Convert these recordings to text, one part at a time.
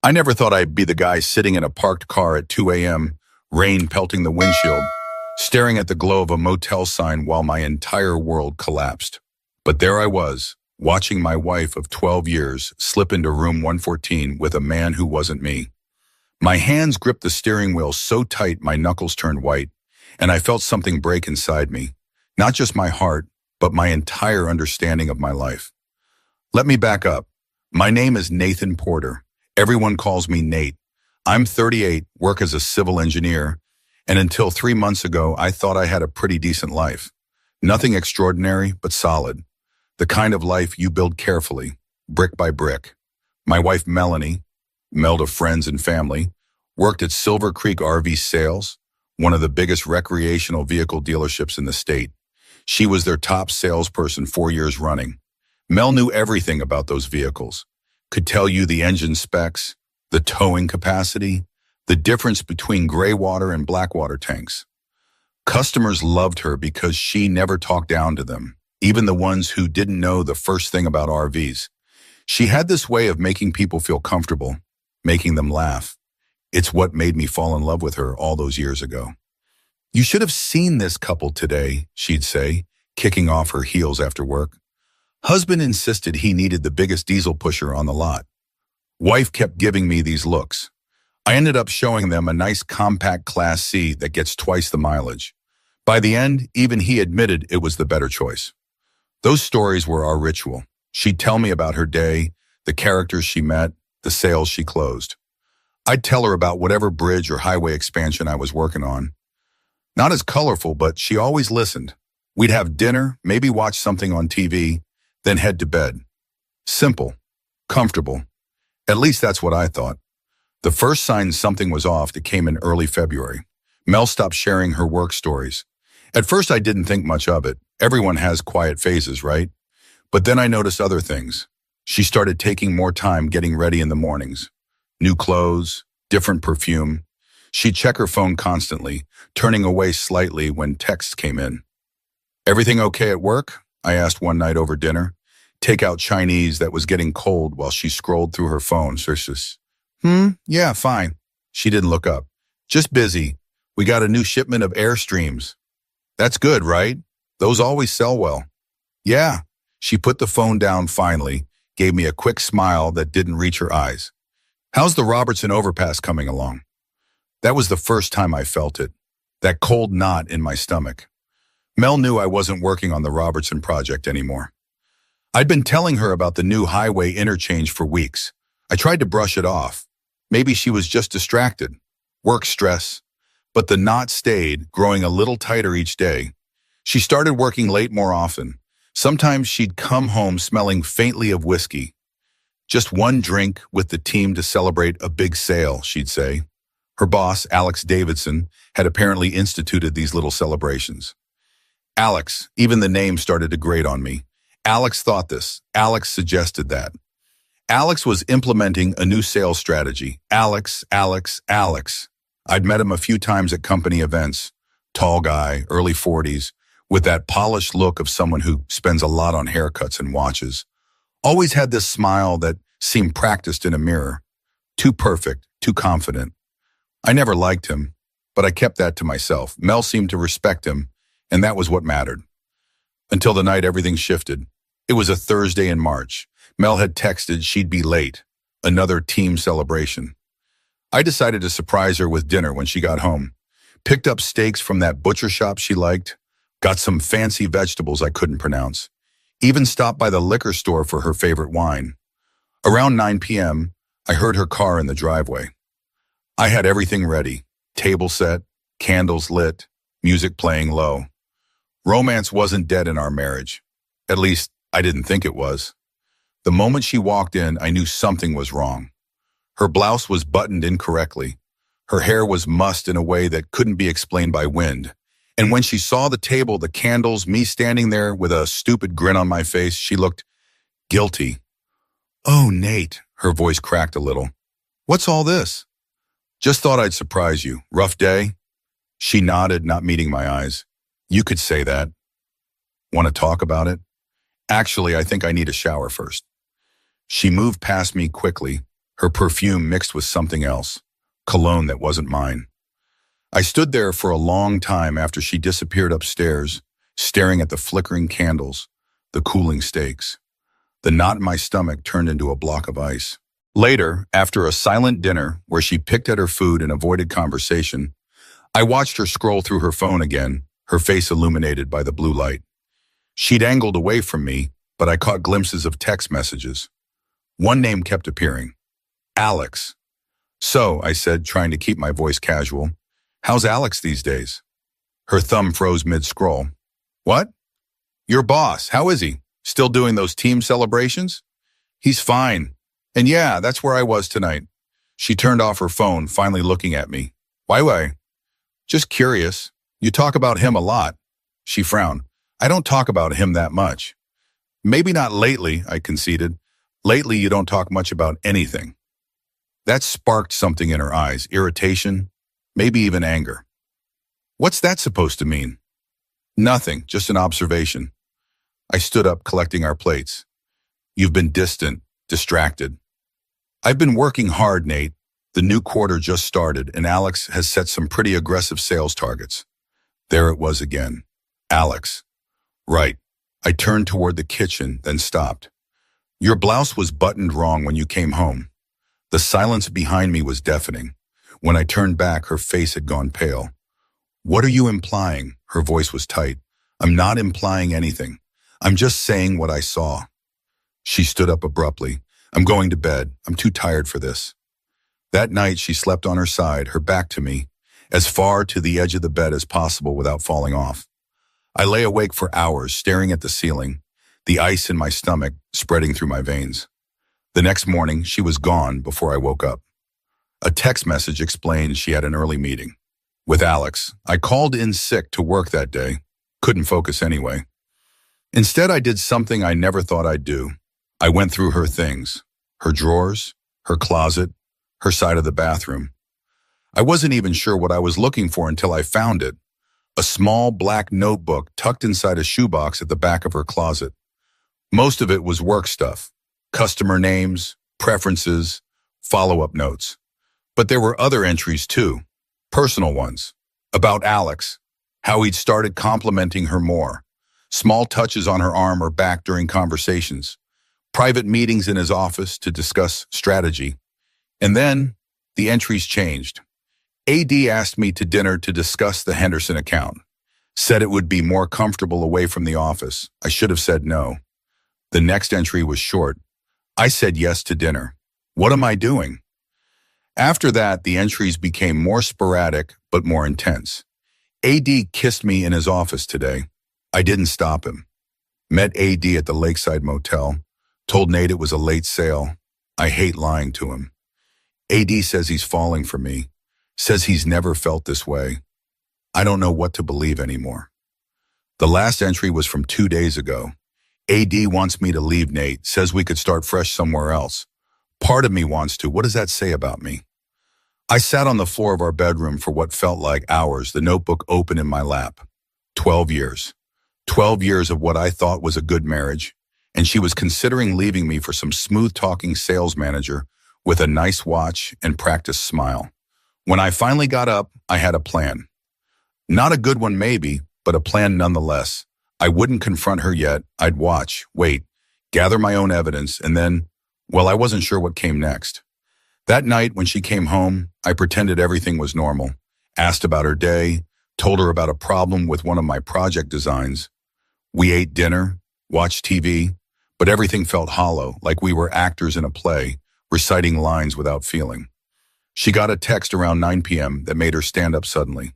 I never thought I'd be the guy sitting in a parked car at 2 a.m., rain pelting the windshield, staring at the glow of a motel sign while my entire world collapsed. But there I was, watching my wife of 12 years slip into room 114 with a man who wasn't me. My hands gripped the steering wheel so tight my knuckles turned white, and I felt something break inside me. Not just my heart, but my entire understanding of my life. Let me back up. My name is Nathan Porter. Everyone calls me Nate. I'm 38, work as a civil engineer, and until 3 months ago, I thought I had a pretty decent life. Nothing extraordinary, but solid. The kind of life you build carefully, brick by brick. My wife Melanie, meld of friends and family, worked at Silver Creek RV Sales, one of the biggest recreational vehicle dealerships in the state. She was their top salesperson 4 years running. Mel knew everything about those vehicles. Could tell you the engine specs, the towing capacity, the difference between gray water and black water tanks. Customers loved her because she never talked down to them, even the ones who didn't know the first thing about RVs. She had this way of making people feel comfortable, making them laugh. It's what made me fall in love with her all those years ago. "You should have seen this couple today," she'd say, kicking off her heels after work. Husband insisted he needed the biggest diesel pusher on the lot. Wife kept giving me these looks. I ended up showing them a nice compact Class C that gets twice the mileage. By the end, even he admitted it was the better choice. Those stories were our ritual. She'd tell me about her day, the characters she met, the sales she closed. I'd tell her about whatever bridge or highway expansion I was working on. Not as colorful, but she always listened. We'd have dinner, maybe watch something on TV, then head to bed. Simple, comfortable. At least that's what I thought. The first sign something was off that came in early February. Mel stopped sharing her work stories. At first I didn't think much of it. Everyone has quiet phases, right? But then I noticed other things. She started taking more time getting ready in the mornings. New clothes, different perfume. She'd check her phone constantly, turning away slightly when texts came in. "Everything okay at work?" I asked one night over dinner. Takeout Chinese that was getting cold while she scrolled through her phone. Suspicious. Yeah, fine." She didn't look up. "Just busy. We got a new shipment of Airstreams." "That's good, right? Those always sell well." "Yeah." She put the phone down finally, gave me a quick smile that didn't reach her eyes. "How's the Robertson overpass coming along?" That was the first time I felt it. That cold knot in my stomach. Mel knew I wasn't working on the Robertson project anymore. I'd been telling her about the new highway interchange for weeks. I tried to brush it off. Maybe she was just distracted. Work stress. But the knot stayed, growing a little tighter each day. She started working late more often. Sometimes she'd come home smelling faintly of whiskey. "Just one drink with the team to celebrate a big sale," she'd say. Her boss, Alex Davidson, had apparently instituted these little celebrations. Alex, even the name started to grate on me. Alex thought this. Alex suggested that. Alex was implementing a new sales strategy. Alex. I'd met him a few times at company events. Tall guy, early 40s, with that polished look of someone who spends a lot on haircuts and watches. Always had this smile that seemed practiced in a mirror. Too perfect, too confident. I never liked him, but I kept that to myself. Mel seemed to respect him, and that was what mattered. Until the night everything shifted. It was a Thursday in March. Mel had texted she'd be late. Another team celebration. I decided to surprise her with dinner when she got home. Picked up steaks from that butcher shop she liked. Got some fancy vegetables I couldn't pronounce. Even stopped by the liquor store for her favorite wine. Around 9 p.m., I heard her car in the driveway. I had everything ready. Table set, candles lit, music playing low. Romance wasn't dead in our marriage. At least, I didn't think it was. The moment she walked in, I knew something was wrong. Her blouse was buttoned incorrectly. Her hair was mussed in a way that couldn't be explained by wind. And when she saw the table, the candles, me standing there with a stupid grin on my face, she looked guilty. "Oh, Nate," her voice cracked a little. "What's all this?" "Just thought I'd surprise you. Rough day?" She nodded, not meeting my eyes. "You could say that." "Want to talk about it?" "Actually, I think I need a shower first." She moved past me quickly, her perfume mixed with something else, cologne that wasn't mine. I stood there for a long time after she disappeared upstairs, staring at the flickering candles, the cooling steaks. The knot in my stomach turned into a block of ice. Later, after a silent dinner where she picked at her food and avoided conversation, I watched her scroll through her phone again, her face illuminated by the blue light. She'd angled away from me, but I caught glimpses of text messages. One name kept appearing. Alex. So, I said, trying to keep my voice casual, how's Alex these days? Her thumb froze mid-scroll. What? Your boss, how is he? Still doing those team celebrations? He's fine. And yeah, that's where I was tonight. She turned off her phone, finally looking at me. Why? Just curious. You talk about him a lot. She frowned. I don't talk about him that much. Maybe not lately, I conceded. Lately, you don't talk much about anything. That sparked something in her eyes, irritation, maybe even anger. What's that supposed to mean? Nothing, just an observation. I stood up, collecting our plates. You've been distant, distracted. I've been working hard, Nate. The new quarter just started, and Alex has set some pretty aggressive sales targets. There it was again. Alex. Right. I turned toward the kitchen, then stopped. Your blouse was buttoned wrong when you came home. The silence behind me was deafening. When I turned back, her face had gone pale. What are you implying? Her voice was tight. I'm not implying anything. I'm just saying what I saw. She stood up abruptly. I'm going to bed. I'm too tired for this. That night, she slept on her side, her back to me, as far to the edge of the bed as possible without falling off. I lay awake for hours, staring at the ceiling, the ice in my stomach spreading through my veins. The next morning, she was gone before I woke up. A text message explained she had an early meeting. With Alex, I called in sick to work that day. Couldn't focus anyway. Instead, I did something I never thought I'd do. I went through her things, her drawers, her closet, her side of the bathroom. I wasn't even sure what I was looking for until I found it. A small black notebook tucked inside a shoebox at the back of her closet. Most of it was work stuff, customer names, preferences, follow-up notes. But there were other entries too, personal ones, about Alex, how he'd started complimenting her more, small touches on her arm or back during conversations, private meetings in his office to discuss strategy. And then the entries changed. AD asked me to dinner to discuss the Henderson account, said it would be more comfortable away from the office. I should have said no. The next entry was short. I said yes to dinner. What am I doing? After that, the entries became more sporadic but more intense. AD kissed me in his office today. I didn't stop him. Met AD at the Lakeside Motel. Told Nate it was a late sale. I hate lying to him. AD says he's falling for me. Says he's never felt this way. I don't know what to believe anymore. The last entry was from 2 days ago. AD wants me to leave Nate. Says we could start fresh somewhere else. Part of me wants to. What does that say about me? I sat on the floor of our bedroom for what felt like hours, the notebook open in my lap. 12 years. 12 years of what I thought was a good marriage, and she was considering leaving me for some smooth-talking sales manager with a nice watch and practiced smile. When I finally got up, I had a plan. Not a good one maybe, but a plan nonetheless. I wouldn't confront her yet. I'd watch, wait, gather my own evidence, and then, well, I wasn't sure what came next. That night when she came home, I pretended everything was normal, asked about her day, told her about a problem with one of my project designs. We ate dinner, watched TV, but everything felt hollow, like we were actors in a play, reciting lines without feeling. She got a text around 9 p.m. that made her stand up suddenly.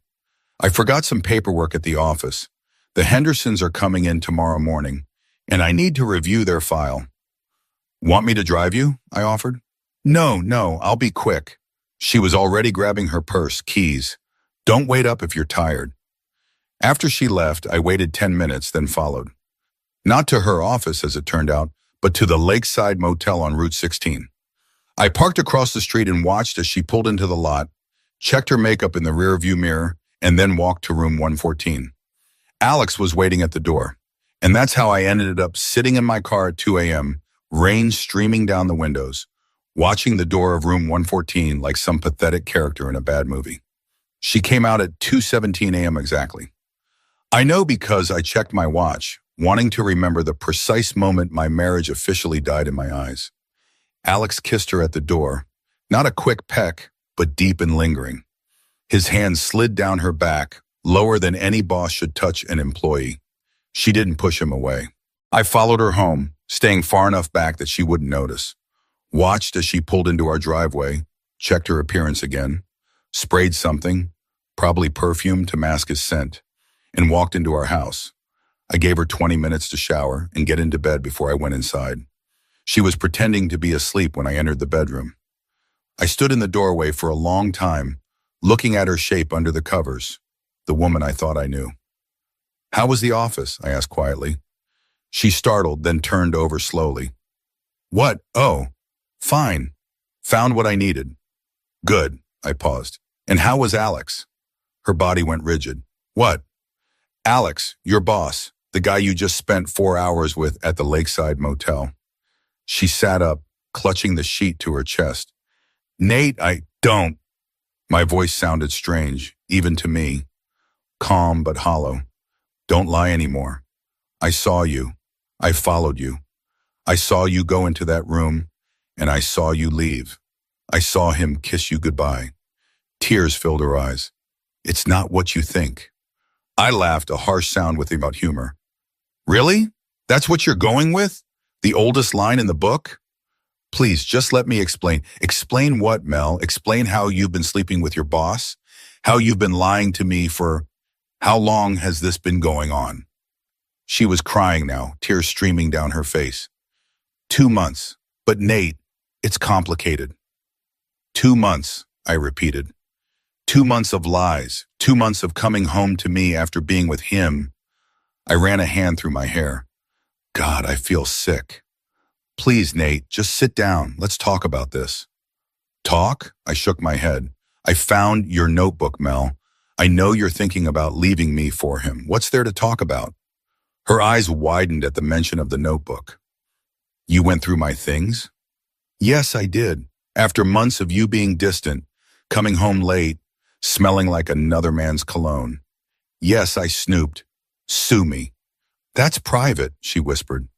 I forgot some paperwork at the office. The Hendersons are coming in tomorrow morning, and I need to review their file. Want me to drive you? I offered. No, I'll be quick. She was already grabbing her purse, keys. Don't wait up if you're tired. After she left, I waited 10 minutes, then followed. Not to her office, as it turned out, but to the Lakeside Motel on Route 16. I parked across the street and watched as she pulled into the lot, checked her makeup in the rearview mirror, and then walked to room 114. Alex was waiting at the door, and that's how I ended up sitting in my car at 2 a.m., rain streaming down the windows, watching the door of room 114 like some pathetic character in a bad movie. She came out at 2:17 a.m. exactly. I know because I checked my watch, wanting to remember the precise moment my marriage officially died in my eyes. Alex kissed her at the door, not a quick peck, but deep and lingering. His hand slid down her back, lower than any boss should touch an employee. She didn't push him away. I followed her home, staying far enough back that she wouldn't notice. Watched as she pulled into our driveway, checked her appearance again, sprayed something, probably perfume to mask his scent, and walked into our house. I gave her 20 minutes to shower and get into bed before I went inside. She was pretending to be asleep when I entered the bedroom. I stood in the doorway for a long time, looking at her shape under the covers, the woman I thought I knew. "How was the office?" I asked quietly. She startled, then turned over slowly. "What? Oh, fine. Found what I needed." "Good," I paused. "And how was Alex?" Her body went rigid. "What?" "Alex, your boss, the guy you just spent 4 hours with at the Lakeside Motel." She sat up, clutching the sheet to her chest. "Nate, I don't." My voice sounded strange, even to me. Calm but hollow. "Don't lie anymore. I saw you. I followed you. I saw you go into that room, and I saw you leave. I saw him kiss you goodbye." Tears filled her eyes. "It's not what you think." I laughed, a harsh sound without humor. "Really? That's what you're going with? The oldest line in the book?" "Please, just let me explain." "Explain what, Mel? Explain how you've been sleeping with your boss? How you've been lying to me for... How long has this been going on?" She was crying now, tears streaming down her face. 2 months. "But Nate, it's complicated." 2 months, I repeated. 2 months of lies. 2 months of coming home to me after being with him. I ran a hand through my hair. God, I feel sick. "Please, Nate, just sit down. Let's talk about this." "Talk?" I shook my head. "I found your notebook, Mel. I know you're thinking about leaving me for him. What's there to talk about?" Her eyes widened at the mention of the notebook. "You went through my things?" "Yes, I did. After months of you being distant, coming home late, smelling like another man's cologne. Yes, I snooped. Sue me." "That's private," she whispered.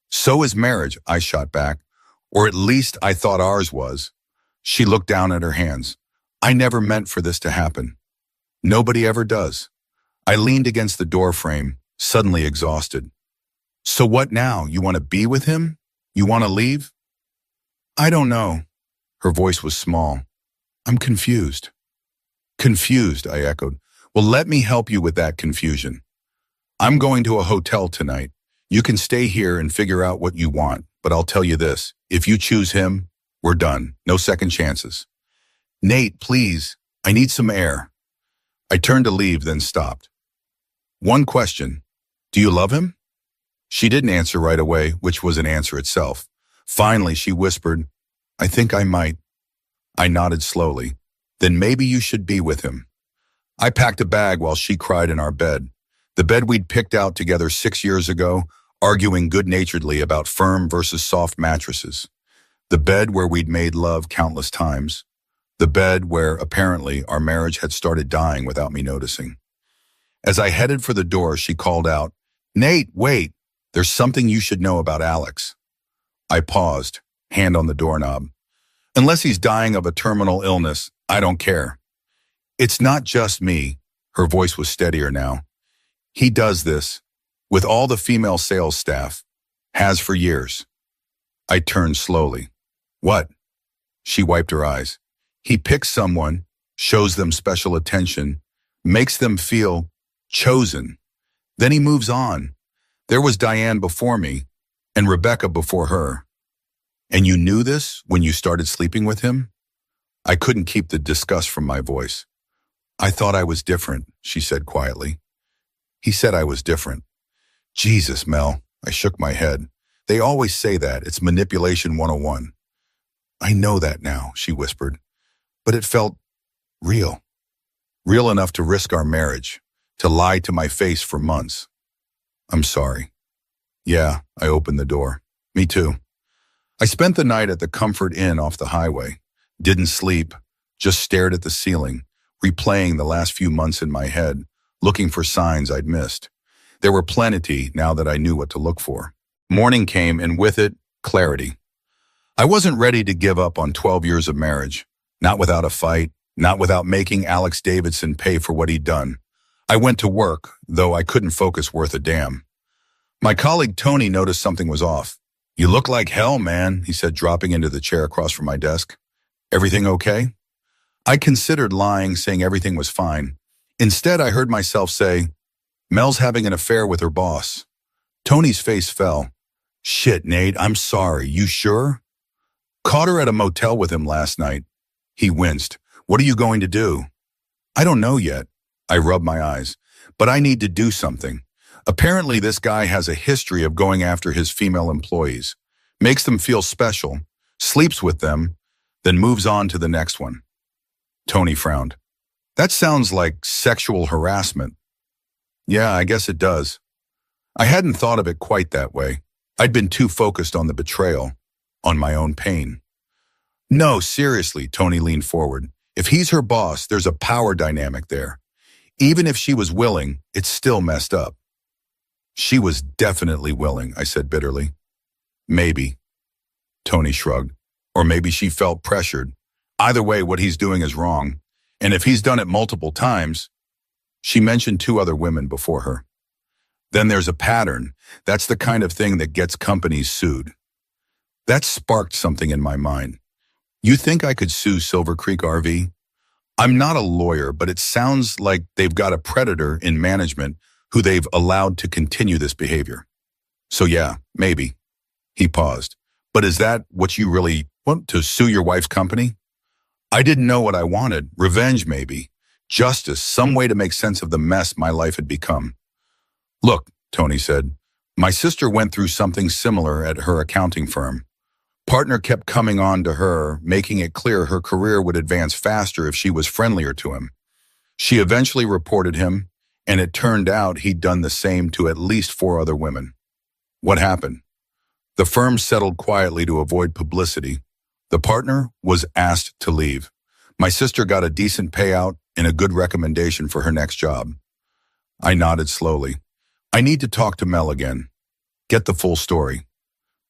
"So is marriage," I shot back. "Or at least I thought ours was." She looked down at her hands. "I never meant for this to happen." "Nobody ever does." I leaned against the door frame, suddenly exhausted. "So what now? You want to be with him? You want to leave?" "I don't know." Her voice was small. "I'm confused." "Confused," I echoed. "Well, let me help you with that confusion. I'm going to a hotel tonight. You can stay here and figure out what you want, but I'll tell you this. If you choose him, we're done. No second chances." "Nate, please. I need some air." I turned to leave, then stopped. "One question. Do you love him?" She didn't answer right away, which was an answer itself. Finally, she whispered, "I think I might." I nodded slowly. "Then maybe you should be with him." I packed a bag while she cried in our bed. The bed we'd picked out together 6 years ago, arguing good-naturedly about firm versus soft mattresses. The bed where we'd made love countless times. The bed where, apparently, our marriage had started dying without me noticing. As I headed for the door, she called out, "Nate, wait. There's something you should know about Alex." I paused, hand on the doorknob. "Unless he's dying of a terminal illness, I don't care." "It's not just me." Her voice was steadier now. "He does this with all the female sales staff. Has for years." I turned slowly. "What?" She wiped her eyes. "He picks someone, shows them special attention, makes them feel chosen. Then he moves on. There was Diane before me, and Rebecca before her." "And you knew this when you started sleeping with him?" I couldn't keep the disgust from my voice. "I thought I was different," she said quietly. "He said I was different." "Jesus, Mel." I shook my head. "They always say that. It's manipulation 101. "I know that now," she whispered. "But it felt real. Real enough to risk our marriage, to lie to my face for months." "I'm sorry." "Yeah," I opened the door. "Me too." I spent the night at the Comfort Inn off the highway. Didn't sleep, just stared at the ceiling, replaying the last few months in my head, looking for signs I'd missed. There were plenty now that I knew what to look for. Morning came, and with it, clarity. I wasn't ready to give up on 12 years of marriage, not without a fight, not without making Alex Davidson pay for what he'd done. I went to work, though I couldn't focus worth a damn. My colleague Tony noticed something was off. "You look like hell, man," he said, dropping into the chair across from my desk. "Everything okay?" I considered lying, saying everything was fine. Instead, I heard myself say, "Mel's having an affair with her boss." Tony's face fell. "Shit, Nate, I'm sorry. You sure?" "Caught her at a motel with him last night." He winced. "What are you going to do?" "I don't know yet." I rubbed my eyes. "But I need to do something. Apparently, this guy has a history of going after his female employees, makes them feel special, sleeps with them, then moves on to the next one." Tony frowned. "That sounds like sexual harassment." "Yeah, I guess it does." I hadn't thought of it quite that way. I'd been too focused on the betrayal, on my own pain. "No, seriously," Tony leaned forward. "If he's her boss, there's a power dynamic there. Even if she was willing, it's still messed up." "She was definitely willing," I said bitterly. "Maybe." Tony shrugged. "Or maybe she felt pressured. Either way, what he's doing is wrong. And if he's done it multiple times..." She mentioned 2 other women before her. "Then there's a pattern. That's the kind of thing that gets companies sued." That sparked something in my mind. "You think I could sue Silver Creek RV? I'm not a lawyer, but it sounds like they've got a predator in management who they've allowed to continue this behavior. So yeah, maybe." He paused. "But is that what you really want, to sue your wife's company?" I didn't know what I wanted. Revenge, maybe. Justice, some way to make sense of the mess my life had become. "Look," Tony said, "my sister went through something similar at her accounting firm. Partner kept coming on to her, making it clear her career would advance faster if she was friendlier to him. She eventually reported him, and it turned out he'd done the same to at least 4 other women." "What happened?" "The firm settled quietly to avoid publicity. The partner was asked to leave. My sister got a decent payout and a good recommendation for her next job." I nodded slowly. "I need to talk to Mel again. Get the full story."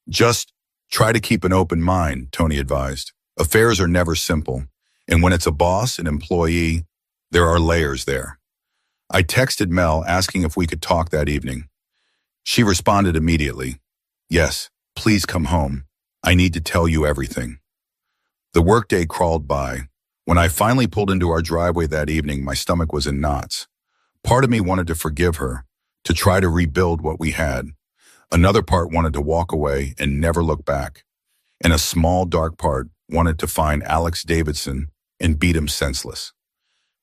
"Just try to keep an open mind," Tony advised. "Affairs are never simple, and when it's a boss, an employee, there are layers there." I texted Mel asking if we could talk that evening. She responded immediately. "Yes, please come home. I need to tell you everything." The workday crawled by. When I finally pulled into our driveway that evening, my stomach was in knots. Part of me wanted to forgive her, to try to rebuild what we had. Another part wanted to walk away and never look back. And a small, dark part wanted to find Alex Davidson and beat him senseless.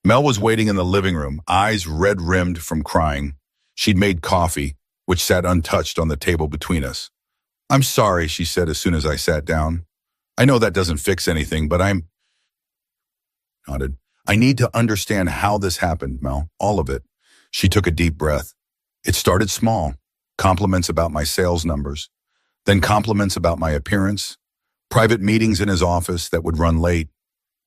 Mel was waiting in the living room, eyes red-rimmed from crying. She'd made coffee, which sat untouched on the table between us. "I'm sorry," she said as soon as I sat down. "I know that doesn't fix anything, but I'm..." Nodded. "I need to understand how this happened, Mel, all of it." She took a deep breath. "It started small, compliments about my sales numbers, then compliments about my appearance, private meetings in his office that would run late.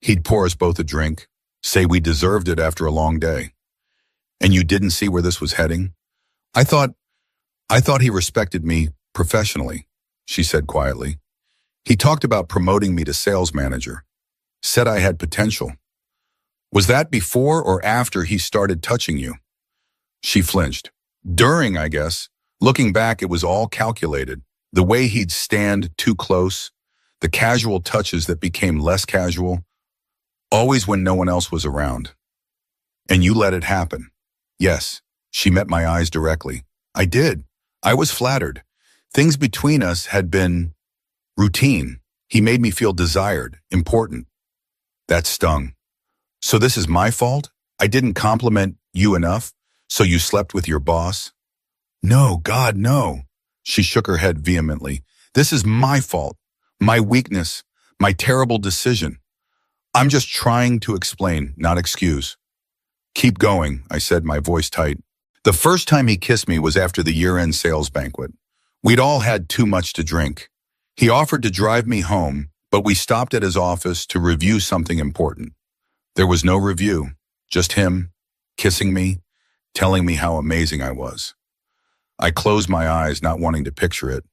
He'd pour us both a drink, say we deserved it after a long day. And you didn't see where this was heading? I thought he respected me professionally," she said quietly. "He talked about promoting me to sales manager, said I had potential. Was that before or after he started touching you?" She flinched. "During, I guess. Looking back, it was all calculated. The way he'd stand too close, the casual touches that became less casual, always when no one else was around. And you let it happen." "Yes." She met my eyes directly. "I did. I was flattered. Things between us had been routine. He made me feel desired, important." That stung. "So this is my fault? I didn't compliment you enough? So you slept with your boss?" "No, God, no." She shook her head vehemently. "This is my fault, my weakness, my terrible decision. I'm just trying to explain, not excuse." "Keep going," I said, my voice tight. "The first time he kissed me was after the year-end sales banquet. We'd all had too much to drink. He offered to drive me home, but we stopped at his office to review something important. There was no review, just him, kissing me, telling me how amazing I was. I closed my eyes, not wanting to picture it.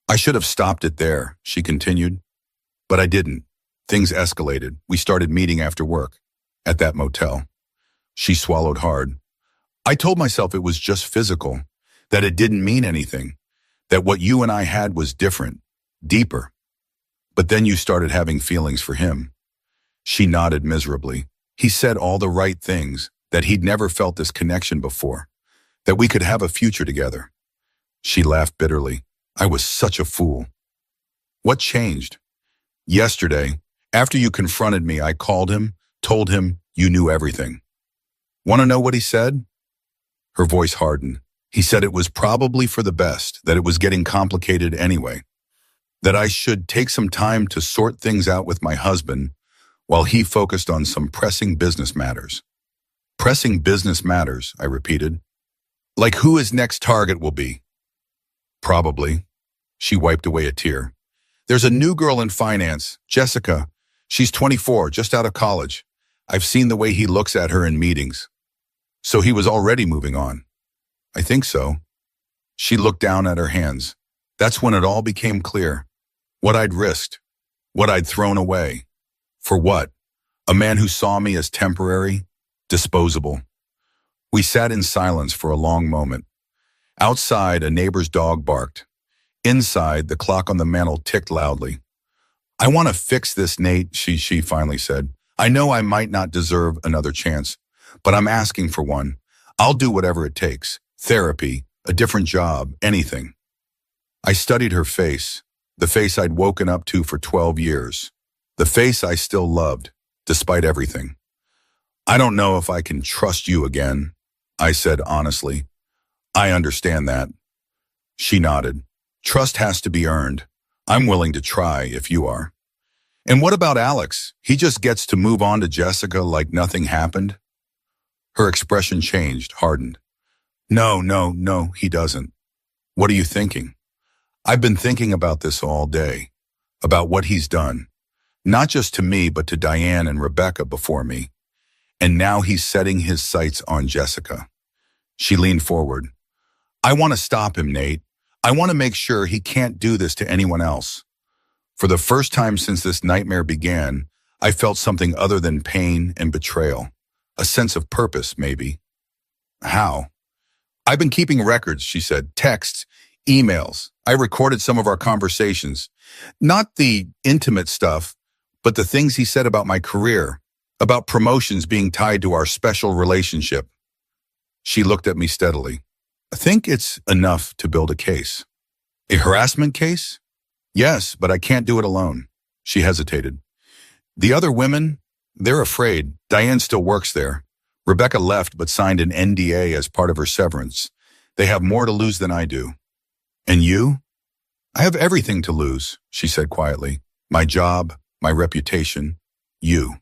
I should have stopped it there, she continued. But I didn't. Things escalated. We started meeting after work, at that motel. She swallowed hard. I told myself it was just physical, that it didn't mean anything, that what you and I had was different, deeper. But then you started having feelings for him. She nodded miserably. He said all the right things, that he'd never felt this connection before, that we could have a future together. She laughed bitterly. I was such a fool. What changed? Yesterday, after you confronted me, I called him, told him you knew everything. Want to know what he said? Her voice hardened. He said it was probably for the best, that it was getting complicated anyway, that I should take some time to sort things out with my husband while he focused on some pressing business matters. Pressing business matters, I repeated. Like who his next target will be. Probably. She wiped away a tear. There's a new girl in finance, Jessica. She's 24, just out of college. I've seen the way he looks at her in meetings. So he was already moving on. I think so. She looked down at her hands. That's when it all became clear. What I'd risked. What I'd thrown away. For what? A man who saw me as temporary, disposable. We sat in silence for a long moment. Outside, a neighbor's dog barked. Inside, the clock on the mantel ticked loudly. I want to fix this, Nate, she finally said. I know I might not deserve another chance, but I'm asking for one. I'll do whatever it takes. Therapy, a different job, anything. I studied her face, the face I'd woken up to for 12 years, the face I still loved, despite everything. I don't know if I can trust you again, I said honestly. I understand that. She nodded. Trust has to be earned. I'm willing to try if you are. And what about Alex? He just gets to move on to Jessica like nothing happened? Her expression changed, hardened. No, he doesn't. What are you thinking? I've been thinking about this all day, about what he's done, not just to me, but to Diane and Rebecca before me. And now he's setting his sights on Jessica. She leaned forward. I want to stop him, Nate. I want to make sure he can't do this to anyone else. For the first time since this nightmare began, I felt something other than pain and betrayal. A sense of purpose, maybe. How? I've been keeping records, she said. Texts, emails. I recorded some of our conversations. Not the intimate stuff, but the things he said about my career, about promotions being tied to our special relationship. She looked at me steadily. I think it's enough to build a case. A harassment case? Yes, but I can't do it alone. She hesitated. The other women, they're afraid. Diane still works there. Rebecca left but signed an NDA as part of her severance. They have more to lose than I do. And you? I have everything to lose, she said quietly. My job, my reputation, you.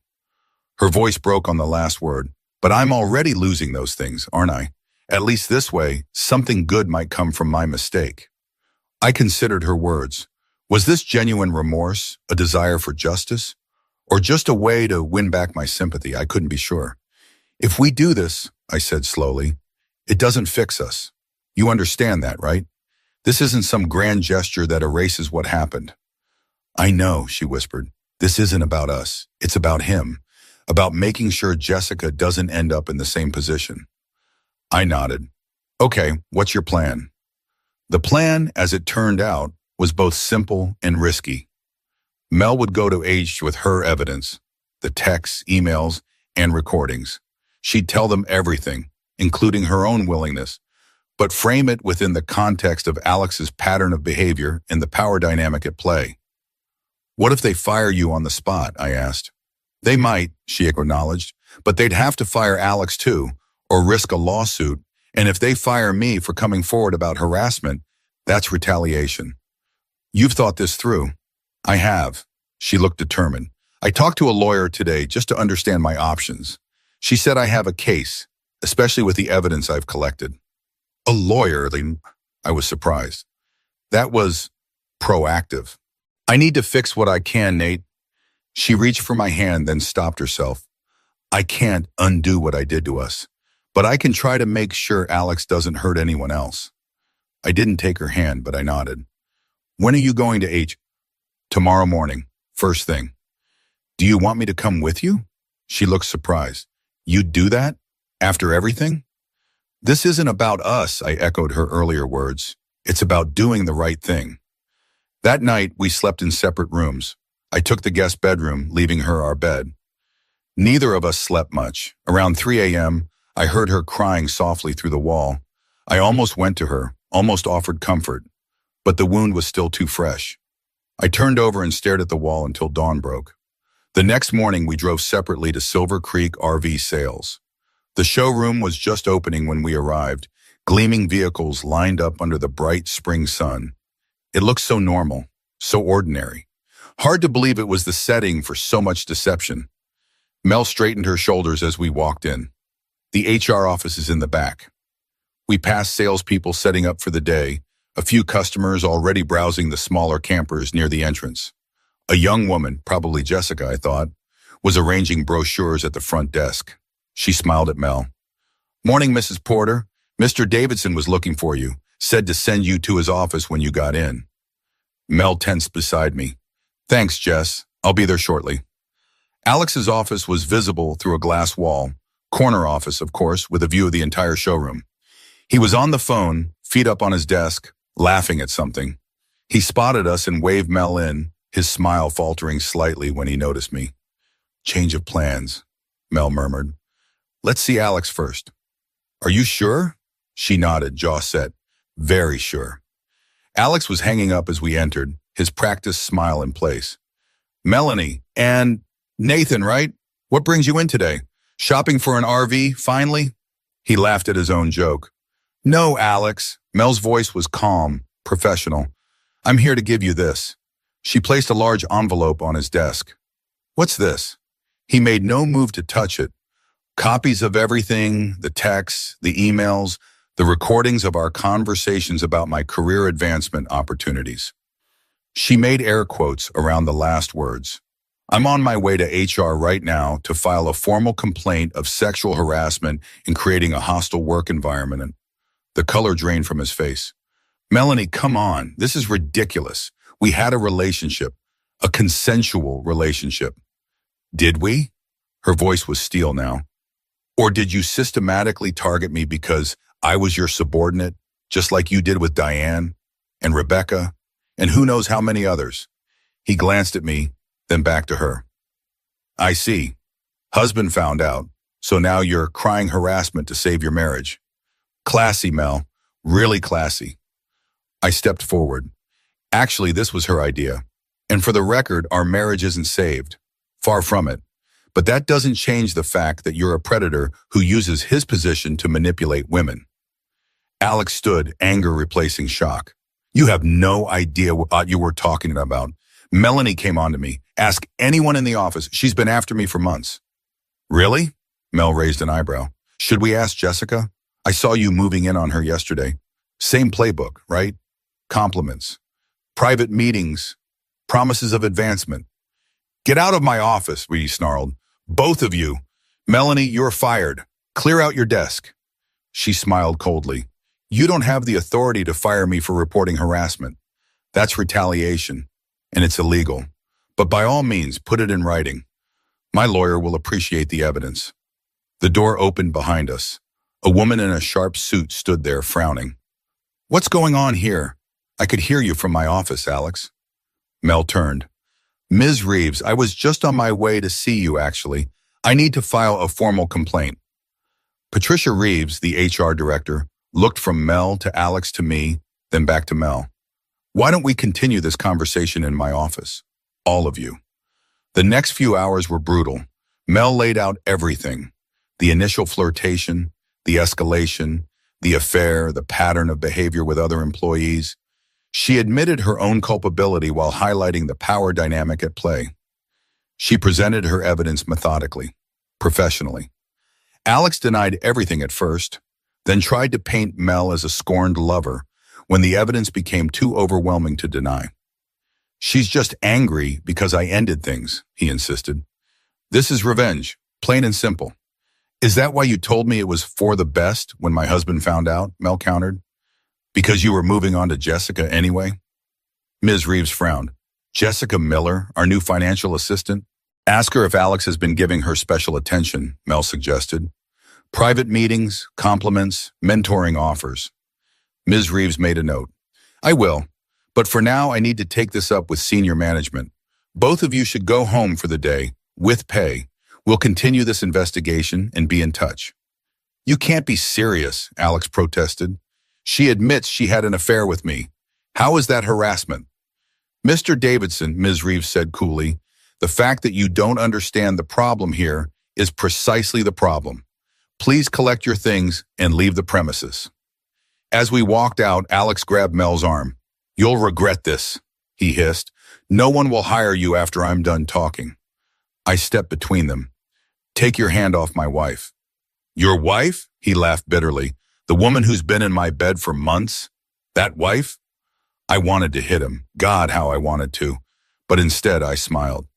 Her voice broke on the last word. But I'm already losing those things, aren't I? At least this way, something good might come from my mistake. I considered her words. Was this genuine remorse, a desire for justice, or just a way to win back my sympathy? I couldn't be sure. If we do this, I said slowly, it doesn't fix us. You understand that, right? This isn't some grand gesture that erases what happened. I know, she whispered. This isn't about us. It's about him, about making sure Jessica doesn't end up in the same position. I nodded. Okay, what's your plan? The plan, as it turned out, was both simple and risky. Mel would go to H with her evidence, the texts, emails, and recordings. She'd tell them everything, including her own willingness, but frame it within the context of Alex's pattern of behavior and the power dynamic at play. What if they fire you on the spot? I asked. They might, she acknowledged, but they'd have to fire Alex too, or risk a lawsuit, and if they fire me for coming forward about harassment, that's retaliation. You've thought this through. I have. She looked determined. I talked to a lawyer today just to understand my options. She said I have a case, especially with the evidence I've collected. A lawyer? I was surprised. That was proactive. I need to fix what I can, Nate. She reached for my hand, then stopped herself. I can't undo what I did to us, but I can try to make sure Alex doesn't hurt anyone else. I didn't take her hand, but I nodded. When are you going to H? Tomorrow morning, first thing. Do you want me to come with you? She looked surprised. You'd do that? After everything? This isn't about us, I echoed her earlier words. It's about doing the right thing. That night, we slept in separate rooms. I took the guest bedroom, leaving her our bed. Neither of us slept much. Around 3 a.m., I heard her crying softly through the wall. I almost went to her, almost offered comfort, but the wound was still too fresh. I turned over and stared at the wall until dawn broke. The next morning, we drove separately to Silver Creek RV Sales. The showroom was just opening when we arrived, gleaming vehicles lined up under the bright spring sun. It looked so normal, so ordinary. Hard to believe it was the setting for so much deception. Mel straightened her shoulders as we walked in. The HR office is in the back. We passed salespeople setting up for the day, a few customers already browsing the smaller campers near the entrance. A young woman, probably Jessica, I thought, was arranging brochures at the front desk. She smiled at Mel. Morning, Mrs. Porter. Mr. Davidson was looking for you, said to send you to his office when you got in. Mel tensed beside me. Thanks, Jess. I'll be there shortly. Alex's office was visible through a glass wall, corner office, of course, with a view of the entire showroom. He was on the phone, feet up on his desk, laughing at something. He spotted us and waved Mel in, his smile faltering slightly when he noticed me. Change of plans, Mel murmured. Let's see Alex first. Are you sure? She nodded, jaw set. Very sure. Alex was hanging up as we entered, his practiced smile in place. Melanie and Nathan, right? What brings you in today? Shopping for an RV, finally? He laughed at his own joke. No, Alex. Mel's voice was calm, professional. I'm here to give you this. She placed a large envelope on his desk. What's this? He made no move to touch it. Copies of everything, the texts, the emails, the recordings of our conversations about my career advancement opportunities. She made air quotes around the last words. I'm on my way to HR right now to file a formal complaint of sexual harassment and creating a hostile work environment. The color drained from his face. Melanie, come on. This is ridiculous. We had a relationship, a consensual relationship. Did we? Her voice was steel now. Or did you systematically target me because I was your subordinate, just like you did with Diane and Rebecca and who knows how many others? He glanced at me, then back to her. I see. Husband found out, so now you're crying harassment to save your marriage. Classy, Mel. Really classy. I stepped forward. Actually, this was her idea. And for the record, our marriage isn't saved. Far from it. But that doesn't change the fact that you're a predator who uses his position to manipulate women. Alex stood, anger replacing shock. You have no idea what you were talking about. Melanie came on to me. Ask anyone in the office. She's been after me for months. Really? Mel raised an eyebrow. Should we ask Jessica? I saw you moving in on her yesterday. Same playbook, right? Compliments. Private meetings. Promises of advancement. Get out of my office, we snarled. Both of you. Melanie, you're fired. Clear out your desk. She smiled coldly. You don't have the authority to fire me for reporting harassment. That's retaliation, and it's illegal. But by all means, put it in writing. My lawyer will appreciate the evidence. The door opened behind us. A woman in a sharp suit stood there, frowning. What's going on here? I could hear you from my office, Alex. Mel turned. Ms. Reeves, I was just on my way to see you, actually. I need to file a formal complaint. Patricia Reeves, the HR director, looked from Mel to Alex to me, then back to Mel. Why don't we continue this conversation in my office? All of you. The next few hours were brutal. Mel laid out everything. The initial flirtation, the escalation, the affair, the pattern of behavior with other employees. She admitted her own culpability while highlighting the power dynamic at play. She presented her evidence methodically, professionally. Alex denied everything at first, then tried to paint Mel as a scorned lover when the evidence became too overwhelming to deny. She's just angry because I ended things, he insisted. This is revenge, plain and simple. Is that why you told me it was for the best when my husband found out? Mel countered. Because you were moving on to Jessica anyway? Ms. Reeves frowned. Jessica Miller, our new financial assistant? Ask her if Alex has been giving her special attention, Mel suggested. Private meetings, compliments, mentoring offers. Ms. Reeves made a note. I will, but for now I need to take this up with senior management. Both of you should go home for the day, with pay. We'll continue this investigation and be in touch. You can't be serious, Alex protested. She admits she had an affair with me. How is that harassment? Mr. Davidson, Ms. Reeves said coolly, the fact that you don't understand the problem here is precisely the problem. Please collect your things and leave the premises. As we walked out, Alex grabbed Mel's arm. You'll regret this, he hissed. No one will hire you after I'm done talking. I stepped between them. Take your hand off my wife. Your wife? He laughed bitterly. The woman who's been in my bed for months? That wife? I wanted to hit him. God, how I wanted to. But instead, I smiled.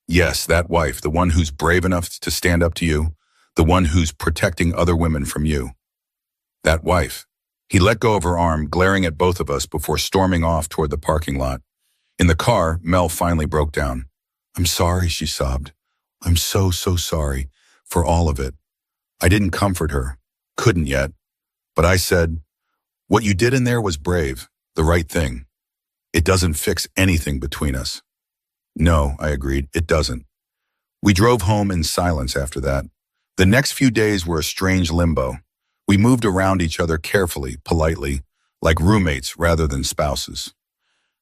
Yes, that wife, the one who's brave enough to stand up to you, the one who's protecting other women from you. That wife. He let go of her arm, glaring at both of us before storming off toward the parking lot. In the car, Mel finally broke down. I'm sorry, she sobbed. I'm so sorry for all of it. I didn't comfort her. Couldn't yet. But I said, what you did in there was brave, the right thing. It doesn't fix anything between us. No, I agreed, it doesn't. We drove home in silence after that. The next few days were a strange limbo. We moved around each other carefully, politely, like roommates rather than spouses.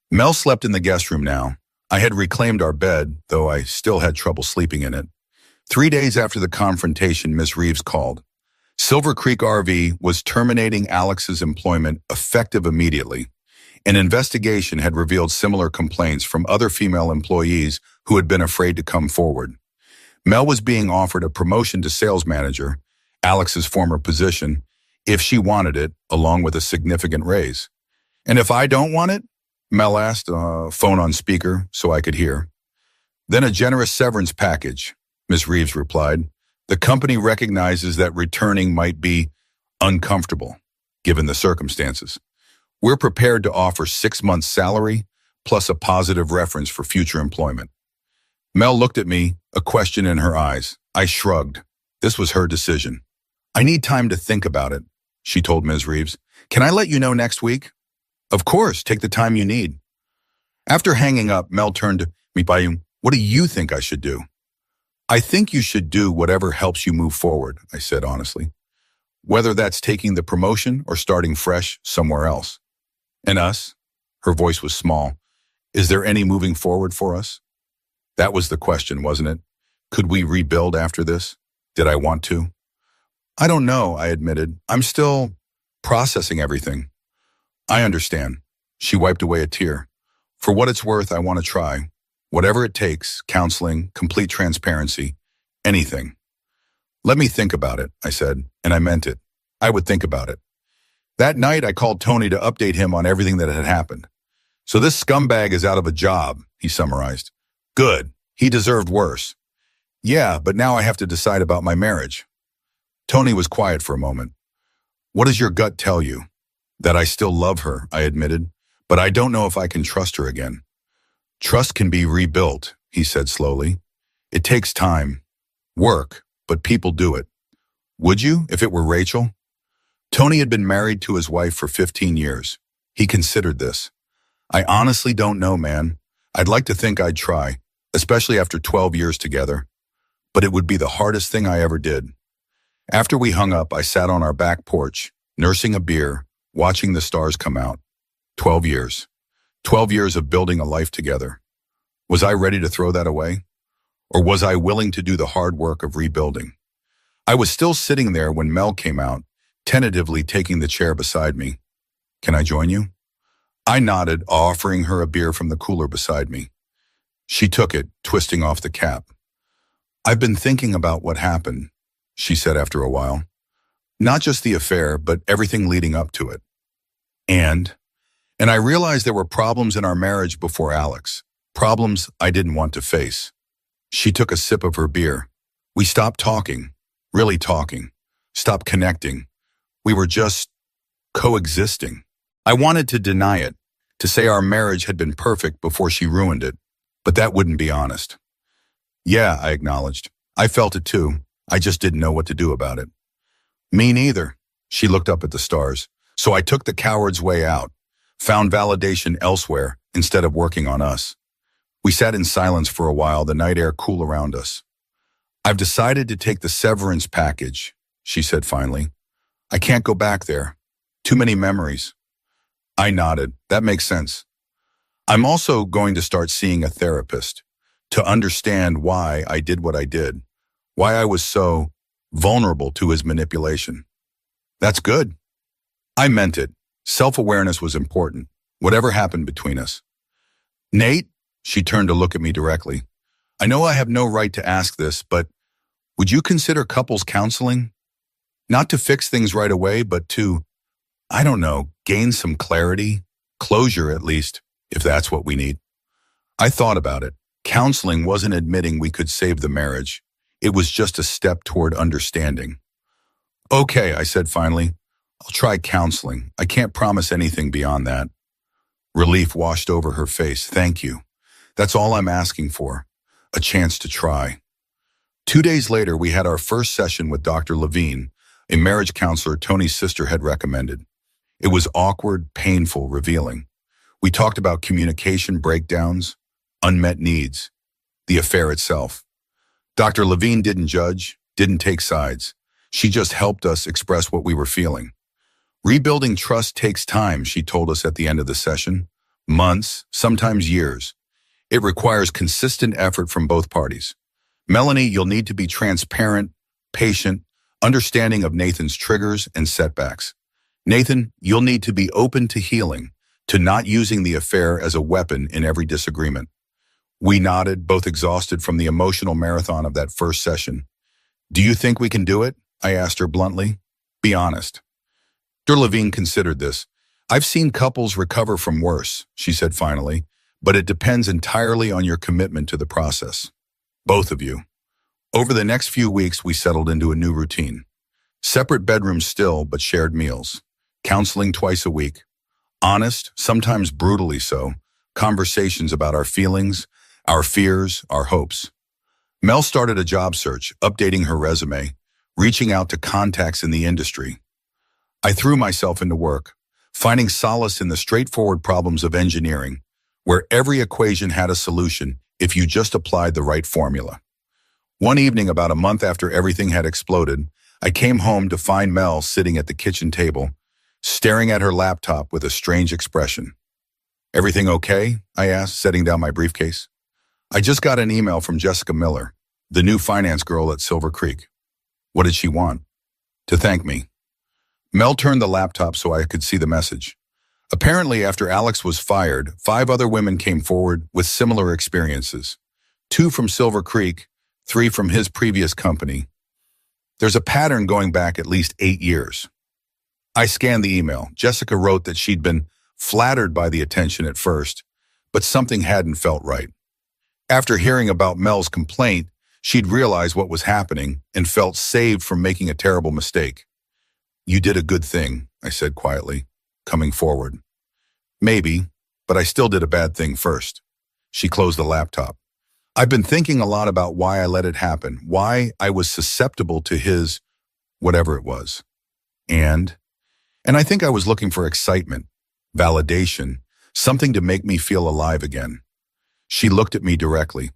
Mel slept in the guest room now. I had reclaimed our bed, though I still had trouble sleeping in it. 3 days after the confrontation, Miss Reeves called. Silver Creek RV was terminating Alex's employment effective immediately. An investigation had revealed similar complaints from other female employees who had been afraid to come forward. Mel was being offered a promotion to sales manager, Alex's former position, if she wanted it, along with a significant raise. And if I don't want it? Mel asked, phone on speaker so I could hear. Then a generous severance package, Ms. Reeves replied. The company recognizes that returning might be uncomfortable, given the circumstances. We're prepared to offer 6 months' salary, plus a positive reference for future employment. Mel looked at me, a question in her eyes. I shrugged. This was her decision. I need time to think about it, she told Ms. Reeves. Can I let you know next week? Of course, take the time you need. After hanging up, Mel turned to me by, what do you think I should do? I think you should do whatever helps you move forward, I said honestly. Whether that's taking the promotion or starting fresh somewhere else. And us? Her voice was small. Is there any moving forward for us? That was the question, wasn't it? Could we rebuild after this? Did I want to? I don't know, I admitted. I'm still processing everything. I understand. She wiped away a tear. For what it's worth, I want to try. Whatever it takes, counseling, complete transparency, anything. Let me think about it, I said, and I meant it. I would think about it. That night, I called Tony to update him on everything that had happened. So this scumbag is out of a job, he summarized. Good. He deserved worse. Yeah, but now I have to decide about my marriage. Tony was quiet for a moment. What does your gut tell you? That I still love her, I admitted, but I don't know if I can trust her again. Trust can be rebuilt, he said slowly. It takes time, work, but people do it. Would you, if it were Rachel? Tony had been married to his wife for 15 years. He considered this. I honestly don't know, man. I'd like to think I'd try, especially after 12 years together. But it would be the hardest thing I ever did. After we hung up, I sat on our back porch, nursing a beer, watching the stars come out. 12 years. 12 years of building a life together. Was I ready to throw that away? Or was I willing to do the hard work of rebuilding? I was still sitting there when Mel came out, tentatively taking the chair beside me. Can I join you? I nodded, offering her a beer from the cooler beside me. She took it, twisting off the cap. I've been thinking about what happened, she said after a while. Not just the affair, but everything leading up to it. And And I realized there were problems in our marriage before Alex, problems I didn't want to face. She took a sip of her beer. We stopped talking, really talking, stopped connecting. We were just coexisting. I wanted to deny it, to say our marriage had been perfect before she ruined it, but that wouldn't be honest. Yeah, I acknowledged. I felt it too. I just didn't know what to do about it. Me neither. She looked up at the stars. So I took the coward's way out, found validation elsewhere instead of working on us. We sat in silence for a while, the night air cool around us. I've decided to take the severance package, she said finally. I can't go back there. Too many memories. I nodded. That makes sense. I'm also going to start seeing a therapist to understand why I did what I did, why I was so vulnerable to his manipulation. That's good. I meant it. Self-awareness was important, whatever happened between us. Nate, she turned to look at me directly. I know I have no right to ask this, but would you consider couples counseling? Not to fix things right away, but to, I don't know, gain some clarity, closure at least, if that's what we need. I thought about it. Counseling wasn't admitting we could save the marriage. It was just a step toward understanding. Okay, I said finally. I'll try counseling. I can't promise anything beyond that. Relief washed over her face. Thank you. That's all I'm asking for. A chance to try. 2 days later, we had our first session with Dr. Levine, a marriage counselor Tony's sister had recommended. It was awkward, painful, revealing. We talked about communication breakdowns, unmet needs, the affair itself. Dr. Levine didn't judge, didn't take sides. She just helped us express what we were feeling. Rebuilding trust takes time, she told us at the end of the session. Months, sometimes years. It requires consistent effort from both parties. Melanie, you'll need to be transparent, patient, understanding of Nathan's triggers and setbacks. Nathan, you'll need to be open to healing, to not using the affair as a weapon in every disagreement. We nodded, both exhausted from the emotional marathon of that first session. Do you think we can do it? I asked her bluntly. Be honest. Dr. Levine considered this. I've seen couples recover from worse, she said finally, but it depends entirely on your commitment to the process. Both of you. Over the next few weeks, we settled into a new routine. Separate bedrooms still, but shared meals. Counseling twice a week. Honest, sometimes brutally so, conversations about our feelings, our fears, our hopes. Mel started a job search, updating her resume, reaching out to contacts in the industry. I threw myself into work, finding solace in the straightforward problems of engineering, where every equation had a solution if you just applied the right formula. One evening, about a month after everything had exploded, I came home to find Mel sitting at the kitchen table, staring at her laptop with a strange expression. Everything okay? I asked, setting down my briefcase. I just got an email from Jessica Miller, the new finance girl at Silver Creek. What did she want? To thank me. Mel turned the laptop so I could see the message. Apparently, after Alex was fired, 5 other women came forward with similar experiences. 2 from Silver Creek, 3 from his previous company. There's a pattern going back at least 8 years. I scanned the email. Jessica wrote that she'd been flattered by the attention at first, but something hadn't felt right. After hearing about Mel's complaint, she'd realized what was happening and felt saved from making a terrible mistake. You did a good thing, I said quietly, coming forward. Maybe, but I still did a bad thing first. She closed the laptop. I've been thinking a lot about why I let it happen, why I was susceptible to his, whatever it was. And I think I was looking for excitement, validation, something to make me feel alive again. She looked at me directly.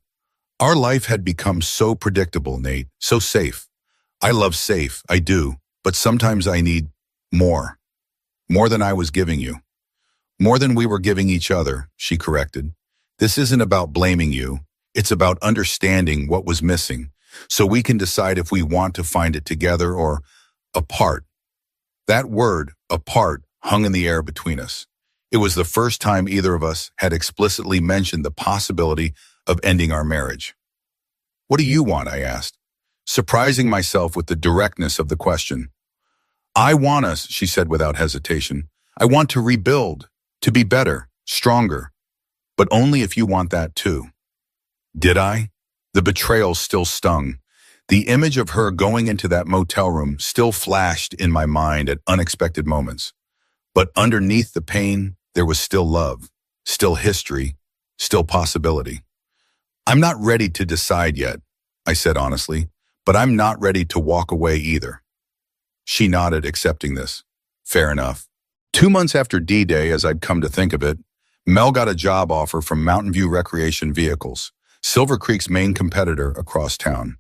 Our life had become so predictable, Nate, so safe. I love safe, I do, but sometimes I need more. More than I was giving you. More than we were giving each other, she corrected. This isn't about blaming you. It's about understanding what was missing, so we can decide if we want to find it together or apart. That word, apart, hung in the air between us. It was the first time either of us had explicitly mentioned the possibility of ending our marriage. What do you want? I asked, surprising myself with the directness of the question. I want us, she said without hesitation. I want to rebuild, To be better, stronger, but only if you want that too. Did I? The betrayal still stung. The image of her going into that motel room still flashed in my mind at unexpected moments. But underneath the pain, there was still love, still history, still possibility. I'm not ready to decide yet, I said honestly, but I'm not ready to walk away either. She nodded, accepting this. Fair enough. 2 months after D-Day, as I'd come to think of it, Mel got a job offer from Mountain View Recreation Vehicles, Silver Creek's main competitor across town.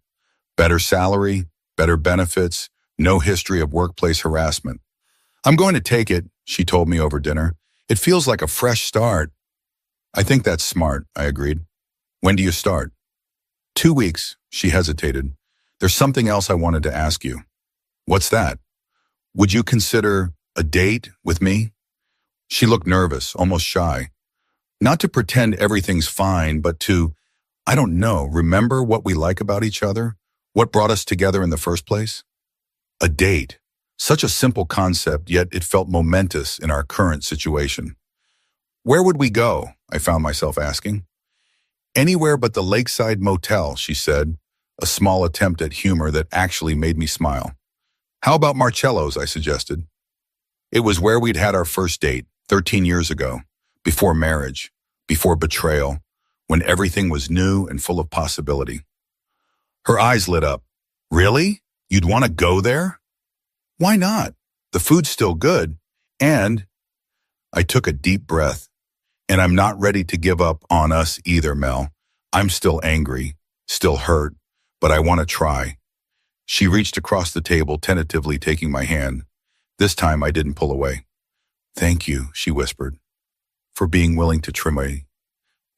Better salary, better benefits, no history of workplace harassment. I'm going to take it, she told me over dinner. It feels like a fresh start. I think that's smart, I agreed. When do you start? 2 weeks, she hesitated. There's something else I wanted to ask you. What's that? Would you consider a date with me? She looked nervous, almost shy. Not to pretend everything's fine, but to, I don't know, remember what we like about each other? What brought us together in the first place? A date. Such a simple concept, yet it felt momentous in our current situation. Where would we go? I found myself asking. Anywhere but the Lakeside Motel, she said, a small attempt at humor that actually made me smile. How about Marcello's, I suggested. It was where we'd had our first date, 13 years ago, before marriage, before betrayal, when everything was new and full of possibility. Her eyes lit up. Really? You'd want to go there? Why not? The food's still good, and I took a deep breath. And I'm not ready to give up on us either, Mel. I'm still angry, still hurt, but I want to try. She reached across the table, tentatively taking my hand. This time I didn't pull away. Thank you, she whispered, for being willing to try me.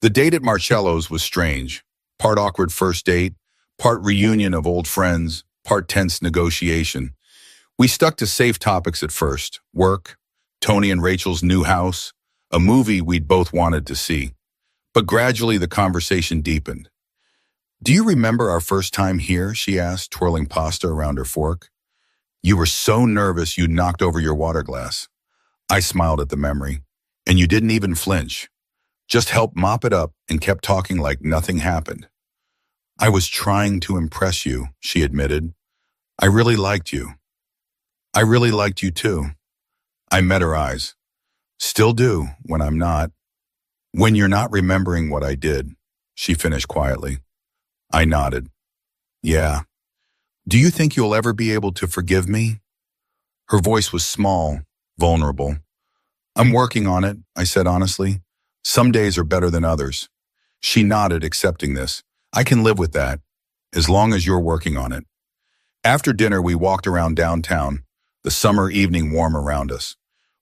The date at Marcello's was strange. Part awkward first date, part reunion of old friends, part tense negotiation. We stuck to safe topics at first. Work, Tony and Rachel's new house, a movie we'd both wanted to see. But gradually the conversation deepened. Do you remember our first time here? She asked, twirling pasta around her fork. You were so nervous you knocked over your water glass. I smiled at the memory. And you didn't even flinch. Just helped mop it up and kept talking like nothing happened. I was trying to impress you, she admitted. I really liked you. I really liked you too. I met her eyes. Still do when I'm not. When you're not remembering what I did, she finished quietly. I nodded. Yeah. Do you think you'll ever be able to forgive me? Her voice was small, vulnerable. I'm working on it, I said honestly. Some days are better than others. She nodded, accepting this. I can live with that, as long as you're working on it. After dinner, we walked around downtown, the summer evening warm around us.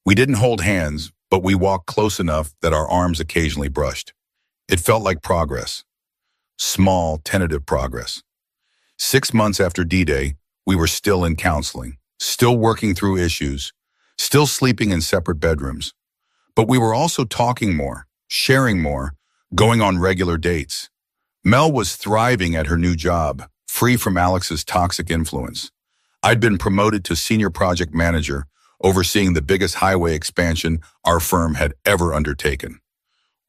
We didn't hold hands, but we walked close enough that our arms occasionally brushed. It felt like progress. Small, tentative progress. 6 months after D-Day, we were still in counseling, still working through issues, still sleeping in separate bedrooms. But we were also talking more, sharing more, going on regular dates. Mel was thriving at her new job, free from Alex's toxic influence. I'd been promoted to senior project manager, overseeing the biggest highway expansion our firm had ever undertaken.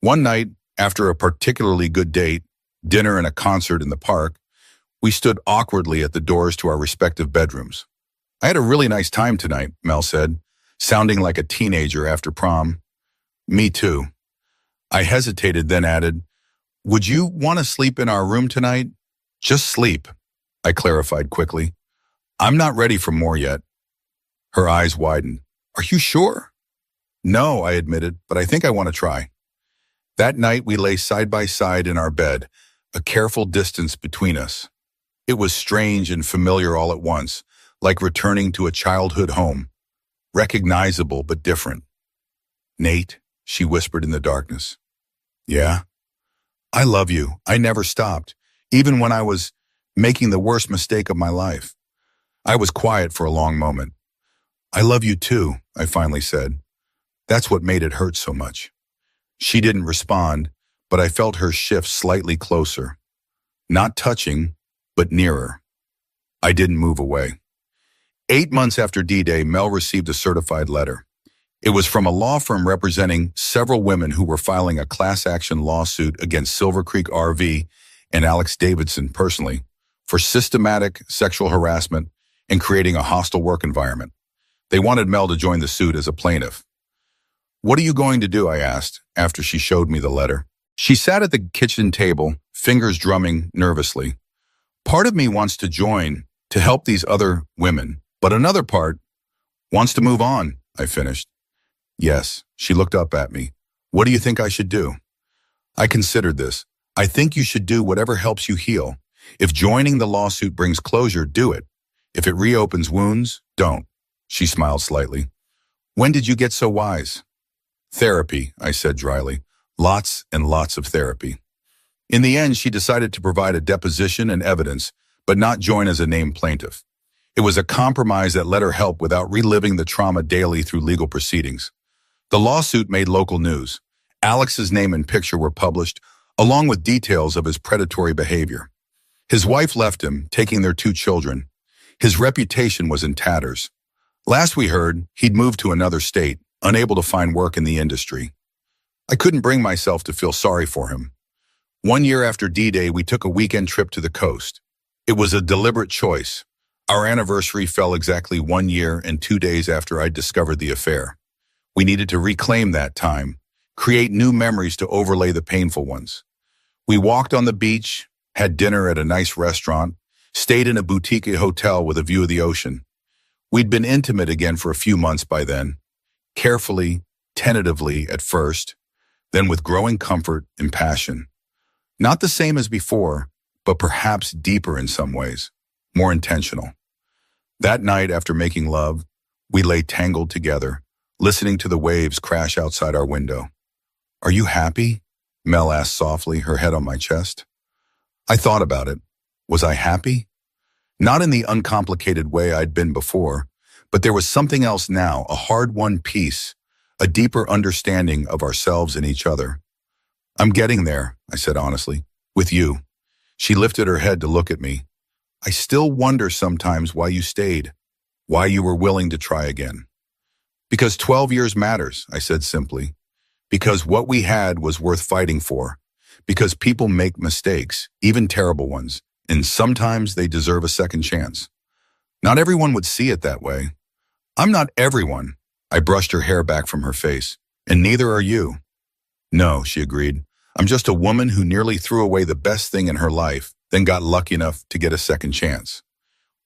One night, after a particularly good date, dinner and a concert in the park, we stood awkwardly at the doors to our respective bedrooms. I had a really nice time tonight, Mel said, sounding like a teenager after prom. Me too. I hesitated, then added, would you want to sleep in our room tonight? Just sleep, I clarified quickly. I'm not ready for more yet. Her eyes widened. Are you sure? No, I admitted, but I think I want to try. That night we lay side by side in our bed, a careful distance between us. It was strange and familiar all at once, like returning to a childhood home, recognizable but different. Nate, she whispered in the darkness. Yeah? I love you. I never stopped, even when I was making the worst mistake of my life. I was quiet for a long moment. I love you too, I finally said. That's what made it hurt so much. She didn't respond, but I felt her shift slightly closer. Not touching, but nearer. I didn't move away. 8 months after D-Day, Mel received a certified letter. It was from a law firm representing several women who were filing a class action lawsuit against Silver Creek RV and Alex Davidson personally for systematic sexual harassment and creating a hostile work environment. They wanted Mel to join the suit as a plaintiff. "What are you going to do?" I asked after she showed me the letter. She sat at the kitchen table, fingers drumming nervously. "Part of me wants to join to help these other women, but another part wants to move on," I finished. "Yes," she looked up at me. "What do you think I should do?" I considered this. "I think you should do whatever helps you heal. If joining the lawsuit brings closure, do it. If it reopens wounds, don't." She smiled slightly. "When did you get so wise?" "Therapy," I said dryly. "Lots and lots of therapy." In the end, she decided to provide a deposition and evidence, but not join as a named plaintiff. It was a compromise that let her help without reliving the trauma daily through legal proceedings. The lawsuit made local news. Alex's name and picture were published, along with details of his predatory behavior. His wife left him, taking their 2 children. His reputation was in tatters. Last we heard, he'd moved to another state, unable to find work in the industry. I couldn't bring myself to feel sorry for him. 1 year after D-Day, we took a weekend trip to the coast. It was a deliberate choice. Our anniversary fell exactly 1 year and 2 days after I discovered the affair. We needed to reclaim that time, create new memories to overlay the painful ones. We walked on the beach, had dinner at a nice restaurant, stayed in a boutique hotel with a view of the ocean. We'd been intimate again for a few months by then, carefully, tentatively at first, then with growing comfort and passion. Not the same as before, but perhaps deeper in some ways, more intentional. That night after making love, we lay tangled together, listening to the waves crash outside our window. "Are you happy?" Mel asked softly, her head on my chest. I thought about it. Was I happy? Not in the uncomplicated way I'd been before, but there was something else now, a hard-won peace, a deeper understanding of ourselves and each other. "I'm getting there," I said honestly, "with you." She lifted her head to look at me. "I still wonder sometimes why you stayed, why you were willing to try again." "Because 12 years matters," I said simply. "Because what we had was worth fighting for. Because people make mistakes, even terrible ones, and sometimes they deserve a second chance. Not everyone would see it that way." "I'm not everyone." I brushed her hair back from her face. "And neither are you." "No," she agreed. "I'm just a woman who nearly threw away the best thing in her life, then got lucky enough to get a second chance."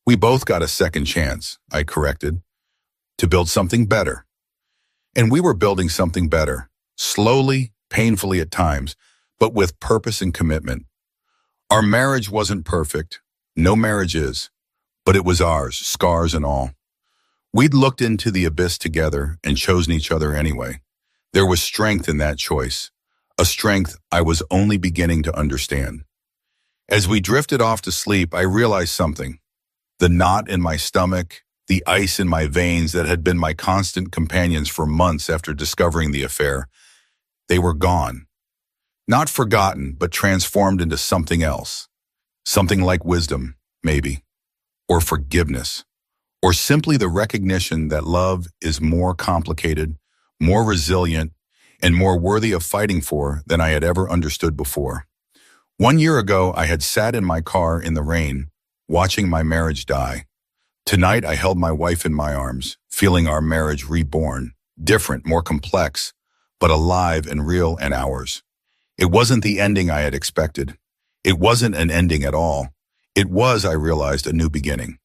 "We both got a second chance," I corrected, "to build something better." And we were building something better, slowly, painfully at times, but with purpose and commitment. Our marriage wasn't perfect. No marriage is. But it was ours, scars and all. We'd looked into the abyss together and chosen each other anyway. There was strength in that choice, a strength I was only beginning to understand. As we drifted off to sleep, I realized something. The knot in my stomach, the ice in my veins that had been my constant companions for months after discovering the affair, they were gone. Not forgotten, but transformed into something else. Something like wisdom, maybe, or forgiveness, or simply the recognition that love is more complicated, more resilient, and more worthy of fighting for than I had ever understood before. 1 year ago, I had sat in my car in the rain, watching my marriage die. Tonight, I held my wife in my arms, feeling our marriage reborn, different, more complex, but alive and real and ours. It wasn't the ending I had expected. It wasn't an ending at all. It was, I realized, a new beginning.